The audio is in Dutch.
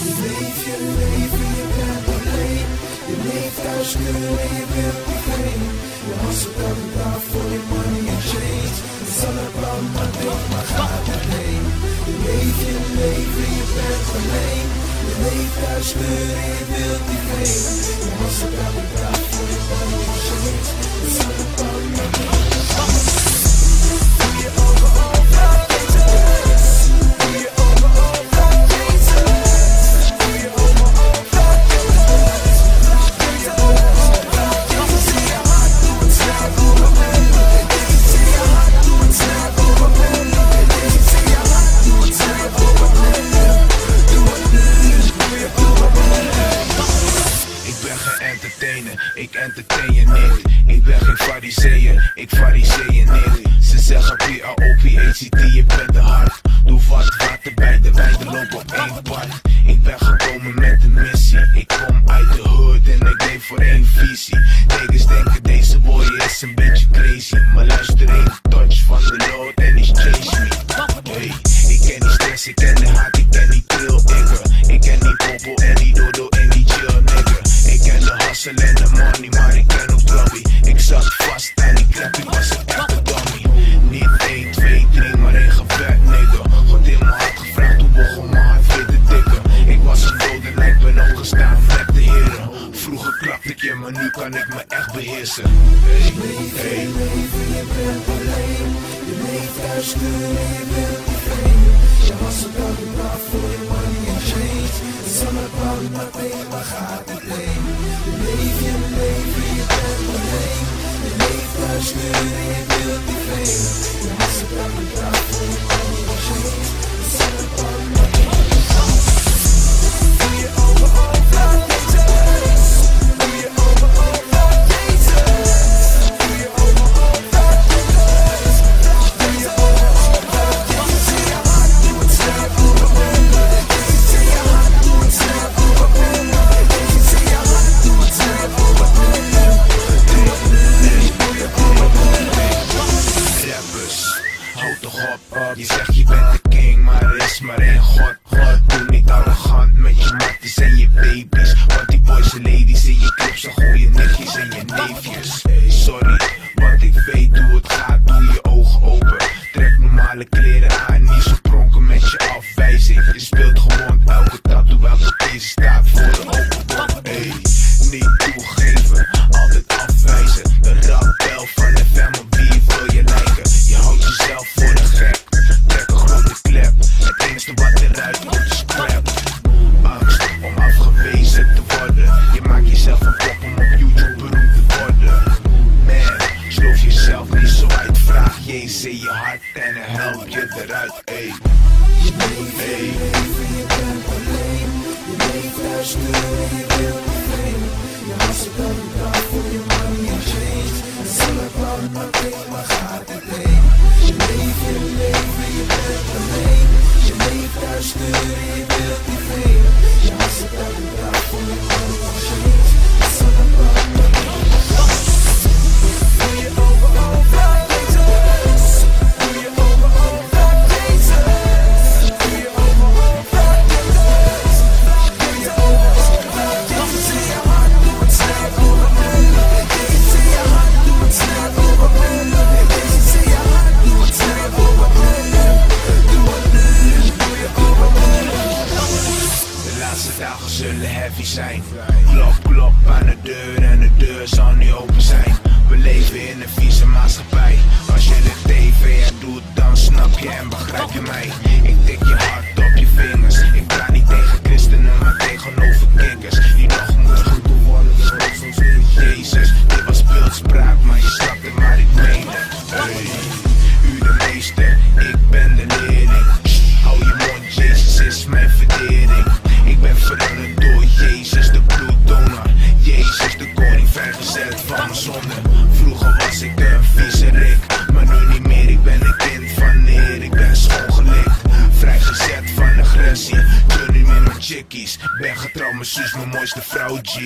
Je leeft je leven, je bent alleen. Je leeft thuis kunnen en je wilt niet heen. Je hustelt elke dag voor je money and change. Het is allemaal maar denk maar gaat het heen. Je leeft je leven, je bent alleen. Je leeft thuis kunnen en je wilt niet heen. Je hustelt elke dag voor je money and change. Het is allemaal maar denk maar gaat het heen. Doe je ogen open, Jezus. Doe je ogen open, Jezus. Doe je ogen open, Jezus. Doe je ogen open, Jezus. In je hart, doe het snel voor me. Jezus in je hart, doe het snel voor me. Jezus in je hart, doe het snel voor me. Doe het nu, doe je ogen open. Ik ben geen entertainer, ik entertain je niet. Ik ben geen fariseeër, ik fariseer je niet. Ze zeggen P-A-O-P-A-C-T, je bent te hard. Doe wat water bij de wijn, loop op één pad. Ik ben gekomen met een missie. Ik kom uit de hood en ik leef voor één visie. Niggas denken deze boy is een beetje crazy. Maar luister één touch van de Lord en is chase me. Hey, ik ken die stress, ik ken de haat, ik ken die trill, ik ken die popo en die dodo en die chill, nigga. Ik ken de hustle en de money, maar ik ken ook trouble. Ik zat vast aan die klep, ik was een echte dummy. Niet 1, 2, 3, maar één gevecht, nigga. God in mijn hart gevraagd, hoe begon mijn hart weer te tikken. Ik was een dode lijk, ben opgestaan met de heren. Vroeger klapte ik je, maar nu kan ik me echt beheersen. Hey, hey. Je leven, je bent alleen. Je leeft thuis kunnen en je wilt niet heen. Je hustelt elke dag voor je money and change. Het is allemaal maar tegen waar gaat het heen. Je leeft je leven, je bent alleen. Je leeft thuis kunnen en je wilt niet heen. Je hustelt elke dag voor je money and change. Het is allemaal maar tegen waar gaat het heen. Doe je ogen open, Jezus. Doe je ogen open, Jezus. Doe je ogen open, Jezus. Doe je ogen open, Jezus in je hart, doe het snel voor me. Jezus in je hart, doe het snel voor me. Jezus in je hart, doe het snel voor me. Doe het nu, doe je ogen open. Rappers, houd toch op. Je zegt je bent de king, maar er is maar één God. Doe niet arrogant met je matties en je baby's. Want die boys en ladies in je clips zijn gewoon je nichtjes en je neefjes. Sorry, want ik weet hoe het gaat, doe je ogen open. Trek normale kleren aan, niet zo pronken met je afwijzing. Je speelt gewoon elke tattoo, welke deze staat voor de open boek. Hey, niet toegeven, altijd afwijzen. De rapbel van de FM, wie wil je lijken? Je houdt jezelf voor de gek, trek een grote klep. Het enige wat eruit komt is crap. Angst om afgewezen te worden. Je maakt jezelf een pop om op YouTube beroemd te worden. Man, sloof jezelf niet zo uit. Vraag Jezus in je hart en hij helpt je eruit. Hey. Je leeft je leven, je bent alleen. Je leeft thuis kunnen en je wilt niet heen. Je hustelt elke dag voor je money and change. Het is allemaal maar tegen waar gaat het heen. Je leeft je leven, je bent alleen. Je leeft thuis kunnen en je wilt niet heen. Je hustelt elke dag voor je money and change. Het is allemaal maar tegen waar gaat het heen. Doe je ogen open, Jezus. Doe je ogen open, Jezus. Doe je ogen open, Jezus. Doe je ogen open, Jezus in je hart, doe het snel voor me. Jezus in je hart, doe het snel voor me. Jezus in je hart, doe het snel voor me. Doe het nu, doe je ogen open. De laatste dagen zullen heavy zijn. Klop, klop aan de deur en de deur zal niet open zijn. We leven in een vieze maatschappij. Als je de tv doet, dan snap je en begrijp je mij. Ik tik je hart op je vingers. Ik praat niet tegen christenen, maar tegenover kikkers die nog moeten gedoe worden. Soms niet Jezus, dit was beeldspraak, maar je snapt het, maar ik meen het. Hey, u de meester, ik ben de leerling. Hou je mond, Jezus is mijn verdering. Ik ben veranderd door Jezus, de bloeddonor. Jezus, de koning, vrijgezet van mijn zonde. Vroeger was ik een viezerik, maar nu niet meer. Ik ben een kind van de Heer, ik ben schoongelicht. Vrijgezet van agressie, doe niet meer met chickies. Ben getrouwd, mijn zus, mijn mooiste vrouw, G.